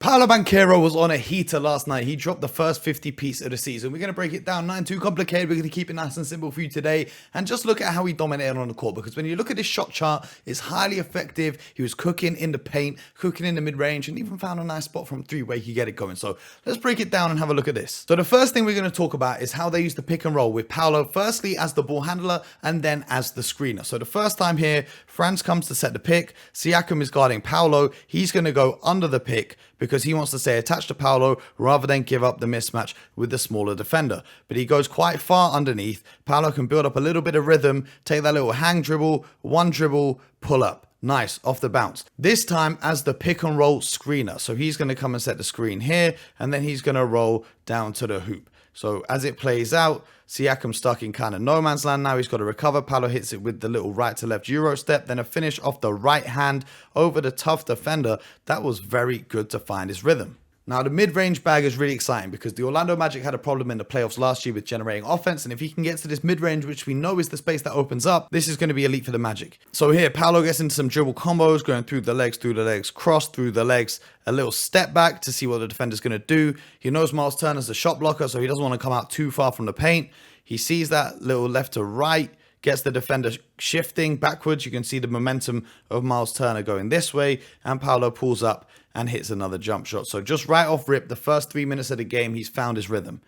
Paolo Banchero was on a heater last night. He dropped the first 50 piece of the season. We're going to break it down. Nothing too complicated. We're going to keep it nice and simple for you today. And just look at how he dominated on the court. Because when you look at this shot chart, it's highly effective. He was cooking in the paint, cooking in the mid-range, and even found a nice spot from three where he could get it going. So let's break it down and have a look at this. So the first thing we're going to talk about is how they use the pick and roll with Paolo, firstly as the ball handler and then as the screener. So the first time here, Franz comes to set the pick. Siakam is guarding Paolo. He's going to go under the pick because he wants to stay attached to Paolo rather than give up the mismatch with the smaller defender. But he goes quite far underneath. Paolo can build up a little bit of rhythm, take that little hang dribble, one dribble, pull up. Nice, off the bounce. This time as the pick and roll screener. So he's going to come and set the screen here, and then he's going to roll down to the hoop. So as it plays out, Siakam stuck in kind of no man's land now. He's got to recover. Paolo hits it with the little right to left Euro step. Then a finish off the right hand over the tough defender. That was very good to find his rhythm. Now, the mid-range bag is really exciting because the Orlando Magic had a problem in the playoffs last year with generating offense. And if he can get to this mid-range, which we know is the space that opens up, this is going to be elite for the Magic. So here, Paolo gets into some dribble combos, going through the legs, cross through the legs, a little step back to see what the defender's going to do. He knows Miles Turner's a shot blocker, so he doesn't want to come out too far from the paint. He sees that little left to right, gets the defender shifting backwards. You can see the momentum of Miles Turner going this way, and Paolo pulls up and hits another jump shot. So just right off rip, the first 3 minutes of the game, he's found his rhythm.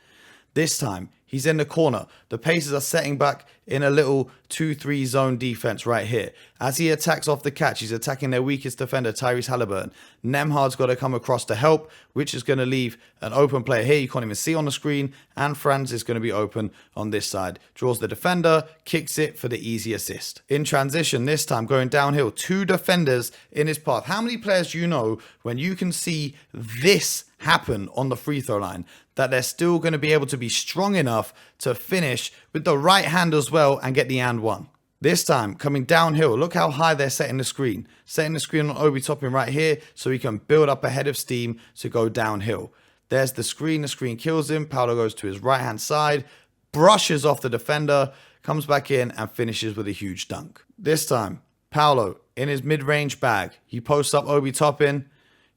This time, he's in the corner. The Pacers are setting back in a little 2-3 zone defense right here. As he attacks off the catch, he's attacking their weakest defender, Tyrese Halliburton. Nembhard's got to come across to help, which is going to leave an open player here. You can't even see on the screen. And Franz is going to be open on this side. Draws the defender, kicks it for the easy assist. In transition, this time going downhill, 2 defenders in his path. How many players do you know when you can see this happen on the free throw line, that they're still going to be able to be strong enough to finish with the right hand as well and get the and one? This time, coming downhill, look how high they're setting the screen. Setting the screen on Obi Toppin right here so he can build up a head of steam to go downhill. There's the screen kills him. Paolo goes to his right-hand side, brushes off the defender, comes back in and finishes with a huge dunk. This time, Paolo, in his mid-range bag, he posts up Obi Toppin.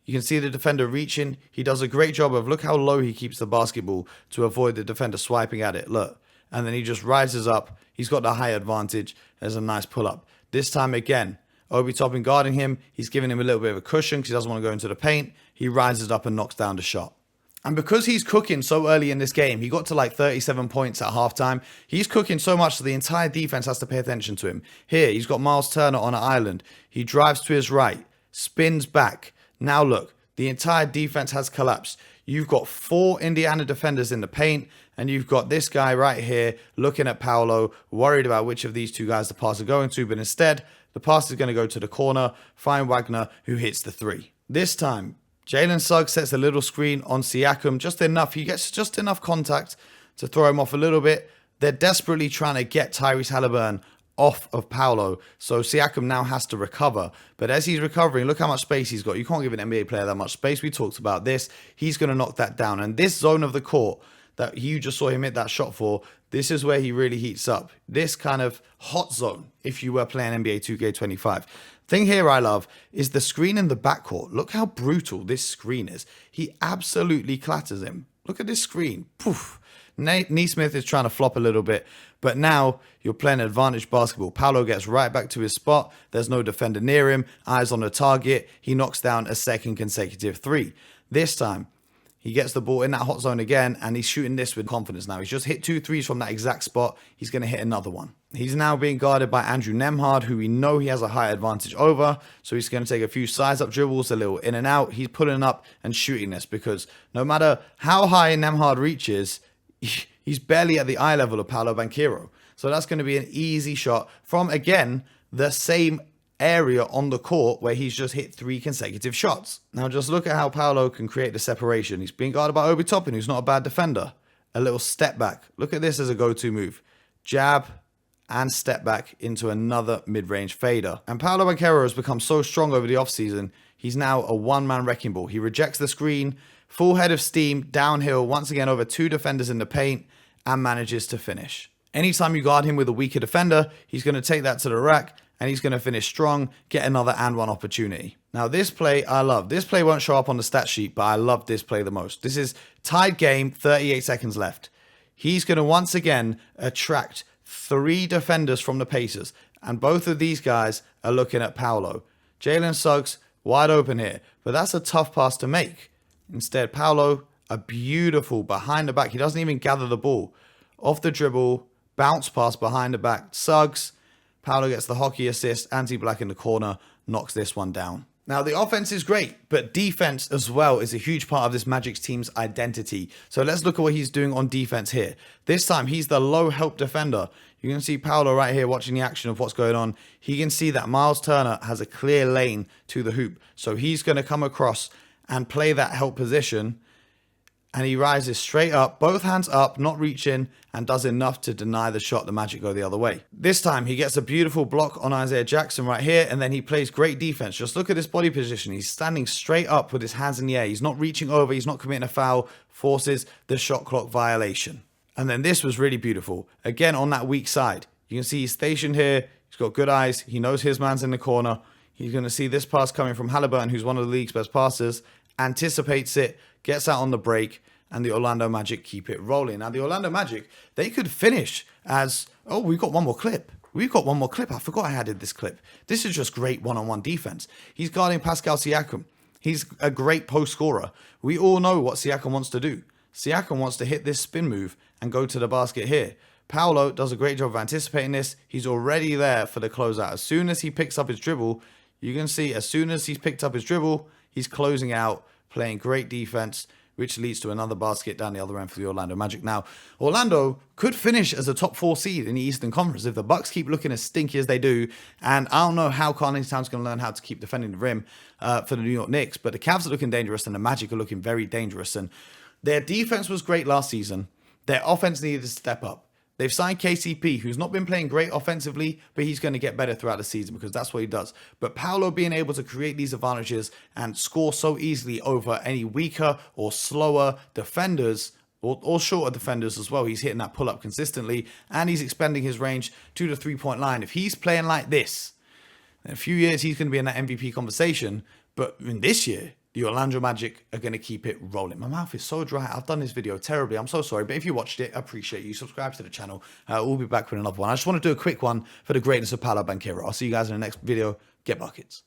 You can see the defender reaching. He does a great job of, look how low he keeps the basketball to avoid the defender swiping at it. Look. And then he just rises up. He's got the high advantage. There's a nice pull-up. This time again, Obi Toppin guarding him. He's giving him a little bit of a cushion because he doesn't want to go into the paint. He rises up and knocks down the shot. And because he's cooking so early in this game, he got to like 37 points at halftime. He's cooking so much that the entire defense has to pay attention to him. Here, he's got Miles Turner on an island. He drives to his right, spins back. Now look, the entire defense has collapsed. You've got 4 Indiana defenders in the paint, and you've got this guy right here looking at Paolo, worried about which of these 2 guys the pass are going to, but instead, the pass is going to go to the corner, find Wagner, who hits the 3. This time, Jalen Suggs sets a little screen on Siakam, just enough. He gets just enough contact to throw him off a little bit. They're desperately trying to get Tyrese Halliburton off of Paolo, so Siakam now has to recover. But as he's recovering, look how much space he's got. You can't give an NBA player that much space. We talked about this. He's going to knock that down. And this zone of the court that you just saw him hit that shot for, this is where he really heats up. This kind of hot zone, if you were playing NBA 2K25. Thing here I love is the screen in the backcourt. Look how brutal this screen is. He absolutely clatters him. Look at this screen. Poof. Neesmith is trying to flop a little bit, but now you're playing advantage basketball. Paolo gets right back to his spot. There's no defender near him. Eyes on the target. He knocks down a second consecutive 3. This time, he gets the ball in that hot zone again, and he's shooting this with confidence now. He's just hit 2 threes from that exact spot. He's going to hit another one. He's now being guarded by Andrew Nembhard, who we know he has a high advantage over. So he's going to take a few size-up dribbles, a little in and out. He's pulling up and shooting this because no matter how high Nembhard reaches, he's barely at the eye level of Paolo Banchero. So that's going to be an easy shot from, again, the same area on the court where he's just hit 3 consecutive shots. Now just look at how Paolo can create the separation. He's being guarded by Obi Toppin, who's not a bad defender. A little step back. Look at this as a go-to move. Jab and step back into another mid-range fader. And Paolo Banchero has become so strong over the offseason, he's now a one-man wrecking ball. He rejects the screen, full head of steam, downhill, once again over 2 defenders in the paint, and manages to finish. Anytime you guard him with a weaker defender, he's going to take that to the rack, and he's going to finish strong, get another and one opportunity. Now, this play I love. This play won't show up on the stat sheet, but I love this play the most. This is tied game, 38 seconds left. He's going to once again attract 3 defenders from the Pacers. And both of these guys are looking at Paolo. Jalen Suggs wide open here, but that's a tough pass to make. Instead, Paolo, a beautiful behind the back. He doesn't even gather the ball. Off the dribble, bounce pass behind the back. Suggs, Paolo gets the hockey assist. Anti Black in the corner knocks this one down. Now, the offense is great, but defense as well is a huge part of this Magic's team's identity. So let's look at what he's doing on defense here. This time, he's the low help defender. You can see Paolo right here watching the action of what's going on. He can see that Miles Turner has a clear lane to the hoop. So he's going to come across and play that help position. And he rises straight up, both hands up, not reaching, and does enough to deny the shot. The Magic go the other way. This time, he gets a beautiful block on Isaiah Jackson right here, and then he plays great defense. Just look at his body position. He's standing straight up with his hands in the air. He's not reaching over. He's not committing a foul. Forces the shot clock violation. And then this was really beautiful. Again, on that weak side. You can see he's stationed here. He's got good eyes. He knows his man's in the corner. He's going to see this pass coming from Halliburton, who's one of the league's best passers. Anticipates it, gets out on the break, and the Orlando Magic keep it rolling. Now, the Orlando Magic, they could finish as, oh, we've got one more clip. We've got one more clip. I forgot I added this clip. This is just great one-on-one defense. He's guarding Pascal Siakam. He's a great post scorer. We all know what Siakam wants to do. Siakam wants to hit this spin move and go to the basket here. Paolo does a great job of anticipating this. He's already there for the closeout. As soon as he picks up his dribble, you can see as soon as he's picked up his dribble, he's closing out, playing great defense, which leads to another basket down the other end for the Orlando Magic. Now, Orlando could finish as a top 4 seed in the Eastern Conference if the Bucks keep looking as stinky as they do. And I don't know how Carl Towns going to learn how to keep defending the rim for the New York Knicks. But the Cavs are looking dangerous and the Magic are looking very dangerous. And their defense was great last season. Their offense needed to step up. They've signed KCP, who's not been playing great offensively, but he's going to get better throughout the season because that's what he does. But Paolo being able to create these advantages and score so easily over any weaker or slower defenders or shorter defenders as well. He's hitting that pull-up consistently and he's expanding his range to the three-point line. If he's playing like this, in a few years, he's going to be in that MVP conversation. But in this year, the Orlando Magic are going to keep it rolling. My mouth is so dry. I've done this video terribly. I'm so sorry. But if you watched it, I appreciate you. Subscribe to the channel. We'll be back with another one. I just want to do a quick one for the greatness of Paolo Banchero. I'll see you guys in the next video. Get buckets.